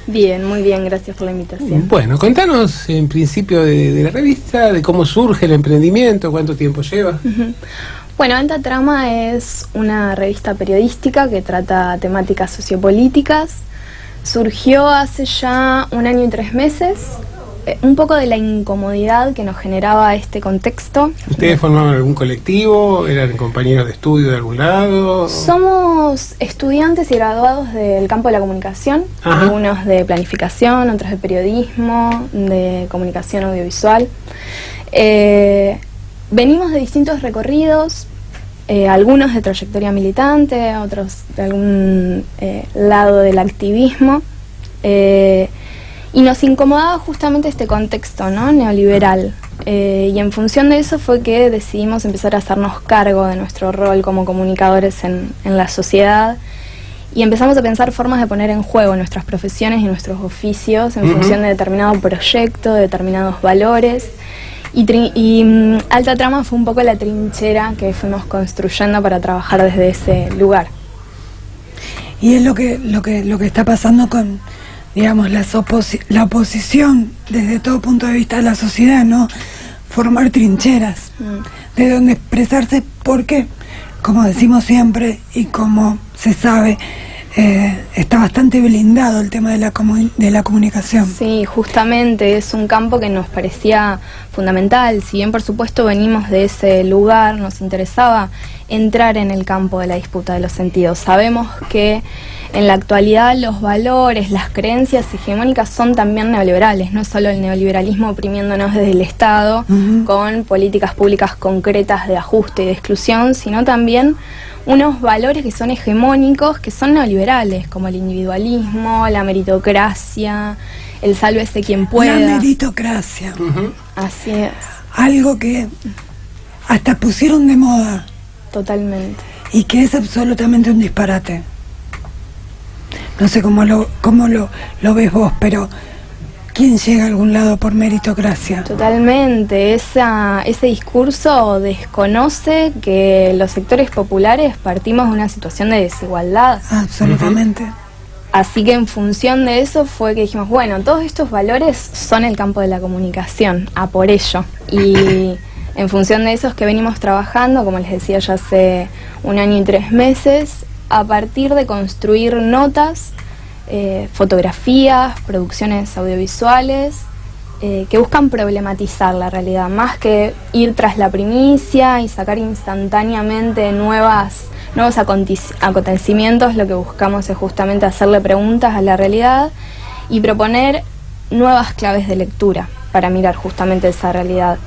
Bien, muy bien, gracias por la invitación. Bueno, contanos en principio de la revista, de cómo surge el emprendimiento, cuánto tiempo lleva. Bueno, Alta Trama es una revista periodística que trata temáticas sociopolíticas. Surgió hace ya 1 año y 3 meses, un poco de la incomodidad que nos generaba este contexto. ¿Ustedes formaban algún colectivo? ¿Eran compañeros de estudio de algún lado? Somos estudiantes y graduados del campo de la comunicación, algunos de planificación, otros de periodismo, de comunicación audiovisual. Venimos de distintos recorridos, algunos de trayectoria militante, otros de algún lado del activismo, y nos incomodaba justamente este contexto, ¿no?, neoliberal, y en función de eso fue que decidimos empezar a hacernos cargo de nuestro rol como comunicadores en la sociedad, y empezamos a pensar formas de poner en juego nuestras profesiones y nuestros oficios en función de determinado proyecto, de determinados valores. Y Alta Trama fue un poco la trinchera que fuimos construyendo para trabajar desde ese lugar. Y es lo que está pasando con, digamos, la oposición desde todo punto de vista de la sociedad, ¿no? Formar trincheras, de donde expresarse, porque, como decimos siempre y como se sabe, está bastante blindado el tema de la comunicación. Sí, justamente es un campo que nos parecía fundamental. Si bien por supuesto venimos de ese lugar, nos interesaba entrar en el campo de la disputa de los sentidos. Sabemos que en la actualidad los valores, las creencias hegemónicas son también neoliberales. No es solo el neoliberalismo oprimiéndonos desde el Estado con políticas públicas concretas de ajuste y de exclusión, sino también unos valores que son hegemónicos, que son neoliberales, como el individualismo, la meritocracia, el sálvese quien pueda. La meritocracia. Así es. Algo que hasta pusieron de moda. Totalmente. Y que es absolutamente un disparate. No sé cómo lo ves vos, pero ¿quién llega a algún lado por meritocracia? Totalmente. Ese discurso desconoce que los sectores populares partimos de una situación de desigualdad. Absolutamente. Así que en función de eso fue que dijimos, bueno, todos estos valores son el campo de la comunicación, a por ello. Y en función de eso es que venimos trabajando, como les decía, ya hace 1 año y 3 meses, a partir de construir notas, fotografías, producciones audiovisuales, que buscan problematizar la realidad, más que ir tras la primicia y sacar instantáneamente nuevos acontecimientos. Lo que buscamos es justamente hacerle preguntas a la realidad y proponer nuevas claves de lectura para mirar justamente esa realidad.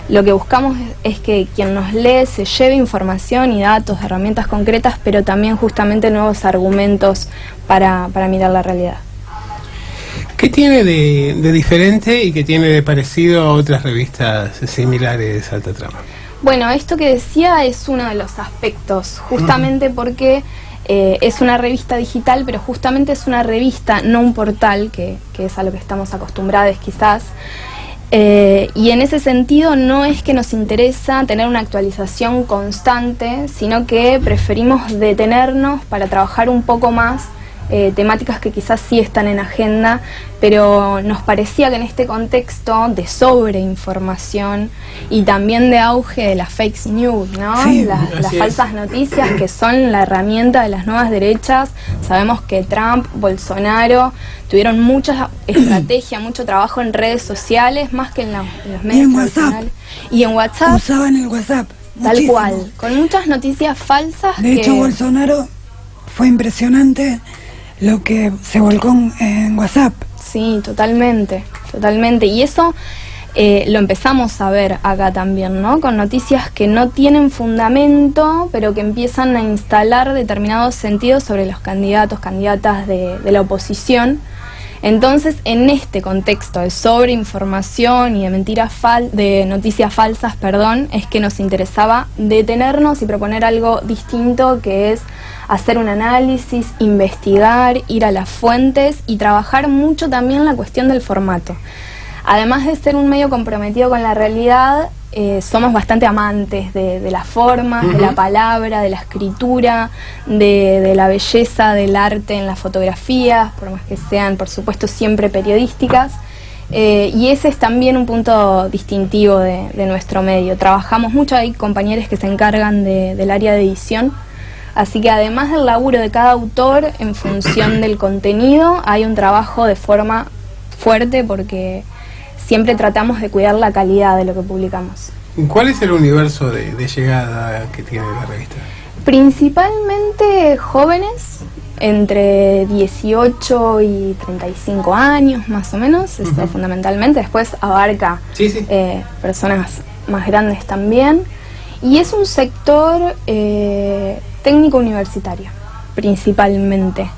Lo que buscamos es que quien nos lee se lleve información y datos, herramientas concretas, pero también justamente nuevos argumentos para mirar la realidad. ¿Qué tiene de diferente y qué tiene de parecido a otras revistas similares a Alta Trama? Bueno, esto que decía es uno de los aspectos, justamente porque es una revista digital, pero justamente es una revista, no un portal, que es a lo que estamos acostumbrados quizás. Y en ese sentido no es que nos interesa tener una actualización constante, sino que preferimos detenernos para trabajar un poco más temáticas que quizás sí están en agenda, pero nos parecía que en este contexto de sobreinformación y también de auge de las fake news, ¿no? Sí, las falsas noticias, que son la herramienta de las nuevas derechas. Sabemos que Trump, Bolsonaro tuvieron mucha estrategia, mucho trabajo en redes sociales, más que en los medios tradicionales. Y en WhatsApp. Usaban el WhatsApp. Tal muchísimo. cual, con muchas noticias falsas. De hecho, Bolsonaro fue impresionante lo que se volcó en WhatsApp. Sí, totalmente. Y eso lo empezamos a ver acá también, ¿no? Con noticias que no tienen fundamento, pero que empiezan a instalar determinados sentidos sobre los candidatos, candidatas de la oposición. Entonces, en este contexto de sobreinformación y de noticias falsas, es que nos interesaba detenernos y proponer algo distinto, que es hacer un análisis, investigar, ir a las fuentes y trabajar mucho también la cuestión del formato. Además de ser un medio comprometido con la realidad, somos bastante amantes de las formas, de la palabra, de la escritura, de la belleza del arte en las fotografías, por más que sean, por supuesto, siempre periodísticas. Y ese es también un punto distintivo de nuestro medio. Trabajamos mucho, hay compañeros que se encargan del área de edición, así que además del laburo de cada autor en función del contenido, hay un trabajo de forma fuerte porque siempre tratamos de cuidar la calidad de lo que publicamos. ¿Cuál es el universo de llegada que tiene la revista? Principalmente jóvenes, entre 18 y 35 años más o menos, esto fundamentalmente. Después abarca personas más grandes también. Y es un sector técnico universitario, principalmente.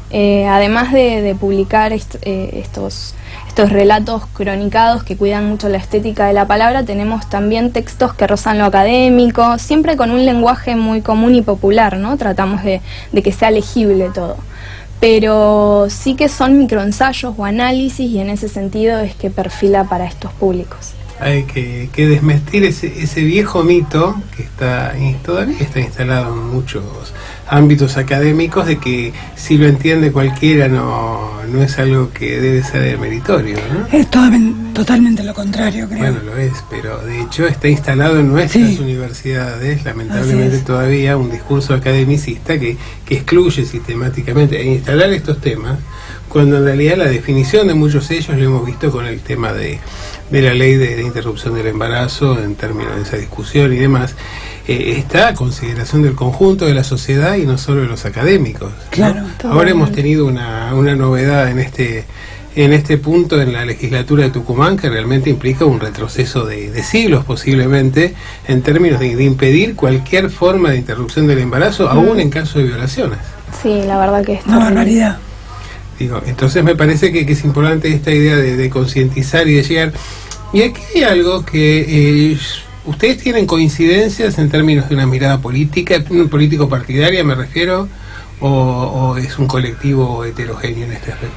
Además de publicar estos relatos cronicados que cuidan mucho la estética de la palabra, tenemos también textos que rozan lo académico, siempre con un lenguaje muy común y popular, ¿no? Tratamos de que sea legible todo. Pero sí que son microensayos o análisis, y en ese sentido es que perfila para estos públicos. Hay que desmentir ese viejo mito que todavía está instalado en muchos ámbitos académicos, de que si lo entiende cualquiera no es algo que debe ser meritorio, ¿no? Es totalmente lo contrario, creo. Bueno, lo es, pero de hecho está instalado en nuestras universidades, lamentablemente todavía, un discurso academicista que excluye sistemáticamente e instalar estos temas, cuando en realidad la definición de muchos de ellos lo hemos visto con el tema de la ley de interrupción del embarazo, en términos de esa discusión y demás, está a consideración del conjunto de la sociedad y no solo de los académicos, ¿no? Claro. Ahora hemos tenido una novedad en este punto en la legislatura de Tucumán, que realmente implica un retroceso de siglos posiblemente, en términos de impedir cualquier forma de interrupción del embarazo, aún en caso de violaciones. Sí, la verdad que es una barbaridad. Digo, entonces me parece que es importante esta idea de concientizar y de llegar. Y aquí hay algo que ustedes tienen coincidencias en términos de una mirada política, político partidaria me refiero, o es un colectivo heterogéneo en este aspecto.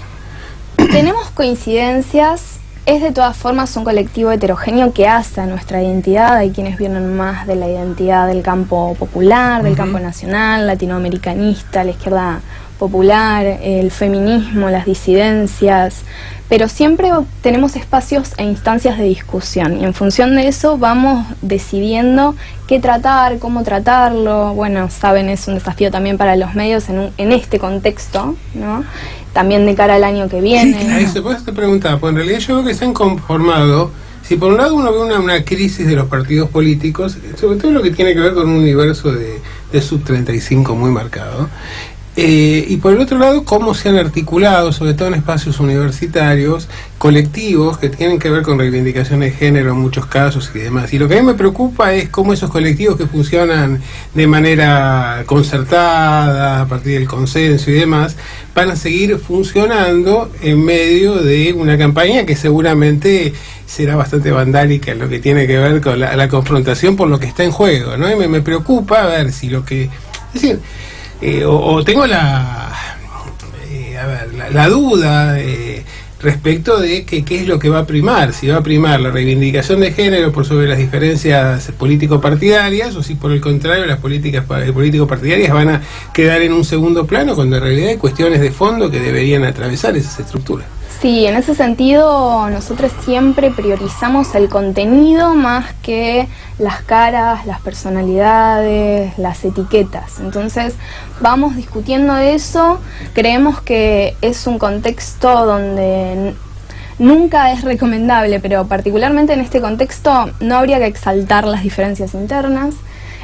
Tenemos coincidencias, es de todas formas un colectivo heterogéneo que hace a nuestra identidad. Hay quienes vienen más de la identidad del campo popular, del campo nacional, latinoamericanista, la izquierda popular, el feminismo, las disidencias, pero siempre tenemos espacios e instancias de discusión, y en función de eso vamos decidiendo qué tratar, cómo tratarlo. Bueno, saben, es un desafío también para los medios en este contexto, ¿no? También de cara al año que viene. Sí, claro. Se puede preguntar, pues en realidad yo creo que se han conformado. Si por un lado uno ve una crisis de los partidos políticos, sobre todo lo que tiene que ver con un universo de sub-35 muy marcado, y por el otro lado, cómo se han articulado, sobre todo en espacios universitarios, colectivos que tienen que ver con reivindicaciones de género en muchos casos y demás. Y lo que a mí me preocupa es cómo esos colectivos que funcionan de manera concertada, a partir del consenso y demás, van a seguir funcionando en medio de una campaña que seguramente será bastante vandálica en lo que tiene que ver con la confrontación por lo que está en juego, ¿no? Y me preocupa a ver si lo que... Es decir, o tengo la duda respecto de que qué es lo que va a primar, si va a primar la reivindicación de género por sobre las diferencias político-partidarias, o si por el contrario las políticas político-partidarias van a quedar en un segundo plano, cuando en realidad hay cuestiones de fondo que deberían atravesar esas estructuras. Sí, en ese sentido nosotros siempre priorizamos el contenido más que las caras, las personalidades, las etiquetas. Entonces vamos discutiendo eso. Creemos que es un contexto donde nunca es recomendable, pero particularmente en este contexto no habría que exaltar las diferencias internas.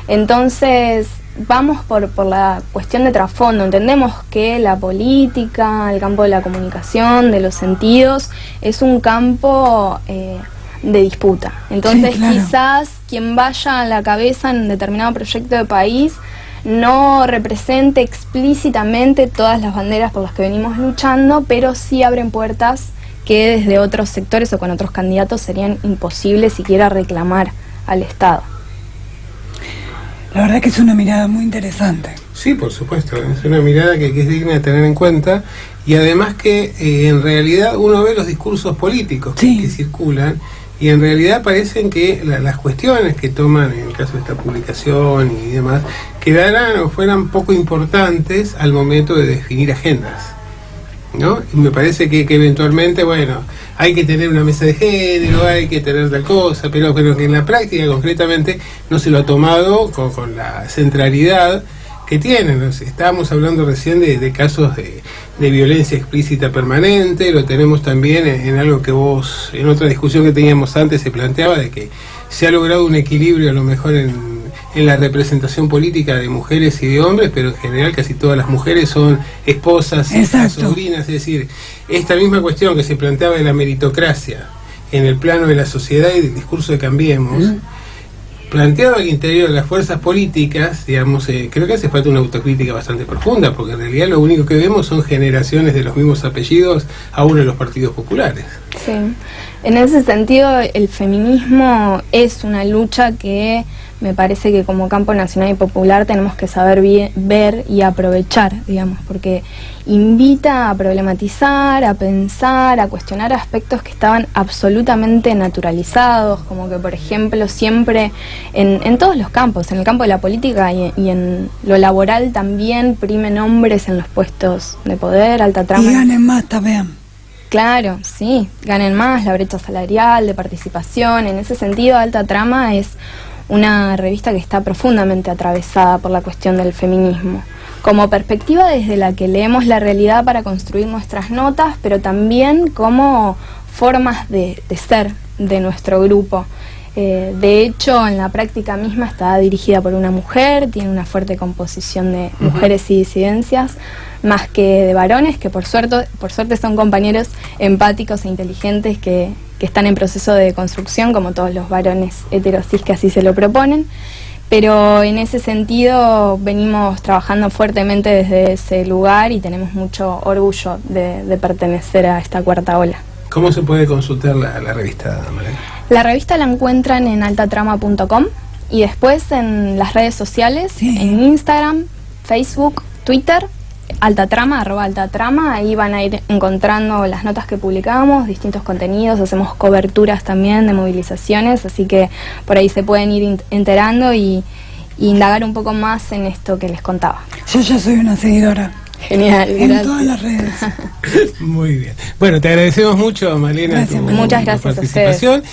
Entonces vamos por la cuestión de trasfondo. Entendemos que la política, el campo de la comunicación, de los sentidos, es un campo de disputa. Entonces, sí, claro, quizás quien vaya a la cabeza en un determinado proyecto de país no represente explícitamente todas las banderas por las que venimos luchando, pero sí abren puertas que desde otros sectores o con otros candidatos serían imposibles siquiera reclamar al Estado. La verdad que es una mirada muy interesante. Sí, por supuesto, es una mirada que es digna de tener en cuenta, y además que en realidad uno ve los discursos políticos que circulan, y en realidad parecen que las cuestiones que toman en el caso de esta publicación y demás quedaran o fueran poco importantes al momento de definir agendas, ¿no? Y me parece que eventualmente, bueno, hay que tener una mesa de género, hay que tener tal cosa, pero que en la práctica concretamente no se lo ha tomado con la centralidad que tienen. Estábamos hablando recién de casos de violencia explícita permanente, lo tenemos también en algo que vos, en otra discusión que teníamos antes, se planteaba de que se ha logrado un equilibrio a lo mejor en la representación política de mujeres y de hombres, pero en general casi todas las mujeres son esposas, hijas, sobrinas, es decir, esta misma cuestión que se planteaba de la meritocracia en el plano de la sociedad y del discurso de Cambiemos, planteado al interior de las fuerzas políticas, digamos, creo que hace falta una autocrítica bastante profunda, porque en realidad lo único que vemos son generaciones de los mismos apellidos aún en los partidos populares. Sí, en ese sentido el feminismo es una lucha que me parece que como campo nacional y popular tenemos que saber ver y aprovechar, digamos, porque invita a problematizar, a pensar, a cuestionar aspectos que estaban absolutamente naturalizados, como que, por ejemplo, siempre en todos los campos, en el campo de la política y en lo laboral también, primen hombres en los puestos de poder, alta trama. Y ganen más también. Claro, sí, ganen más, la brecha salarial, de participación. En ese sentido, Alta Trama es una revista que está profundamente atravesada por la cuestión del feminismo, como perspectiva desde la que leemos la realidad para construir nuestras notas, pero también como formas de ser de nuestro grupo. De hecho, en la práctica misma está dirigida por una mujer, tiene una fuerte composición de mujeres y disidencias, más que de varones, que por suerte son compañeros empáticos e inteligentes que están en proceso de construcción, como todos los varones heterosis que así se lo proponen. Pero en ese sentido venimos trabajando fuertemente desde ese lugar y tenemos mucho orgullo de pertenecer a esta cuarta ola. ¿Cómo se puede consultar la revista, Malena? La revista la encuentran en altatrama.com y después en las redes sociales, en Instagram, Facebook, Twitter, altatrama, @altatrama, ahí van a ir encontrando las notas que publicamos, distintos contenidos, hacemos coberturas también de movilizaciones, así que por ahí se pueden ir enterando y indagar un poco más en esto que les contaba. Yo ya soy una seguidora. Genial, en gracias. todas las redes. Muy bien. Bueno, te agradecemos mucho, Malena, Muchas gracias a ustedes.